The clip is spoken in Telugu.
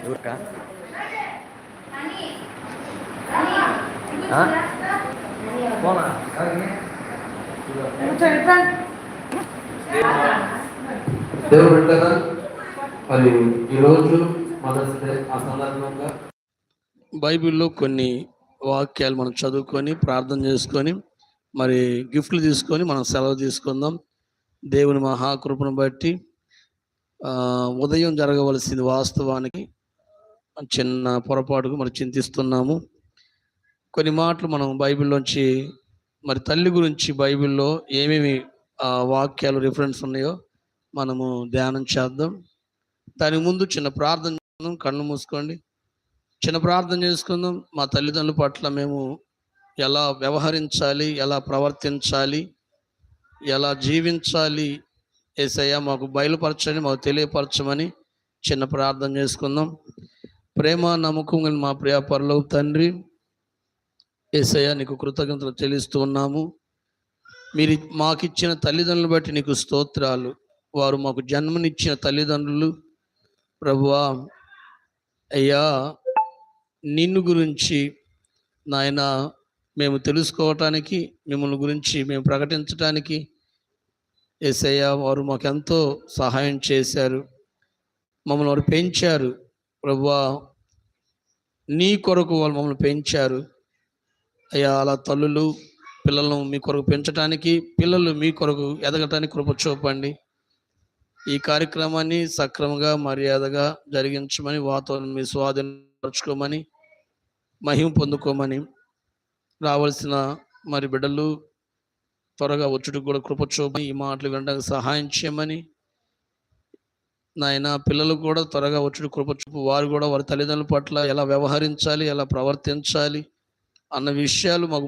ఎవరికా పోనా దేవుడు బిడ్డగా మరి ఈరోజు మొదటి ఆ సందర్భంగా బైబిల్లో కొన్ని వాక్యాలు మనం చదువుకొని ప్రార్థన చేసుకొని మరి గిఫ్ట్లు తీసుకొని మనం సెలవు తీసుకుందాం. దేవుని మహాకృపను బట్టి ఉదయం జరగవలసింది వాస్తవానికి చిన్న పొరపాటుకు మనం చింతిస్తున్నాము. కొన్ని మాటలు మనం బైబిల్లోంచి మరి తల్లి గురించి బైబిల్లో ఏమేమి వాక్యాలు రిఫరెన్స్ ఉన్నాయో మనము ధ్యానం చేద్దాం. దానికి ముందు చిన్న ప్రార్థన చేద్దాం. కళ్ళు మూసుకోండి, చిన్న ప్రార్థన చేసుకుందాం. మా తల్లిదండ్రుల పట్ల మేము ఎలా వ్యవహరించాలి, ఎలా ప్రవర్తించాలి, ఎలా జీవించాలి యేసయ్య మాకు బయలుపరచని, మాకు తెలియపరచమని చిన్న ప్రార్థన చేసుకుందాం. ప్రేమ నమ్మకం మా ప్రియ పరలోక తండ్రి యేసయ్య, నీకు కృతజ్ఞతలు చెల్లిస్తూ ఉన్నాము. మీరు మాకిచ్చిన తల్లిదండ్రులను బట్టి నీకు స్తోత్రాలు. వారు మాకు జన్మనిచ్చిన తల్లిదండ్రులు ప్రభువా, అయ్యా నిన్ను గురించి నాయన మేము తెలుసుకోవటానికి, మిమ్మల్ని గురించి మేము ప్రకటించడానికి యేసయ్య వారు మాకెంతో సహాయం చేశారు. మమ్మల్ని వారు పెంచారు ప్రభువా, నీ కొరకు వాళ్ళు మమ్మల్ని పెంచారు అయ్యా. అలా తల్లులు పిల్లలను మీ కొరకు పెంచడానికి, పిల్లలు మీ కొరకు ఎదగటానికి కృప చూపండి. ఈ కార్యక్రమాన్ని సక్రమంగా మర్యాదగా జరిగించమని, వాతావరణం మీ స్వాధీనపరచుకోమని, మహిమ పొందుకోమని, రావాల్సిన మరి బిడ్డలు త్వరగా వచ్చుటకు కూడా కృప చూపని, ఈ మాటలు వినడానికి సహాయం చేయమని నాయన. పిల్లలు కూడా త్వరగా వచ్చుటకు కృప చూపు. వారు కూడా వారి తల్లిదండ్రుల పట్ల ఎలా వ్యవహరించాలి, ఎలా ప్రవర్తించాలి అన్న విషయాలు మాకు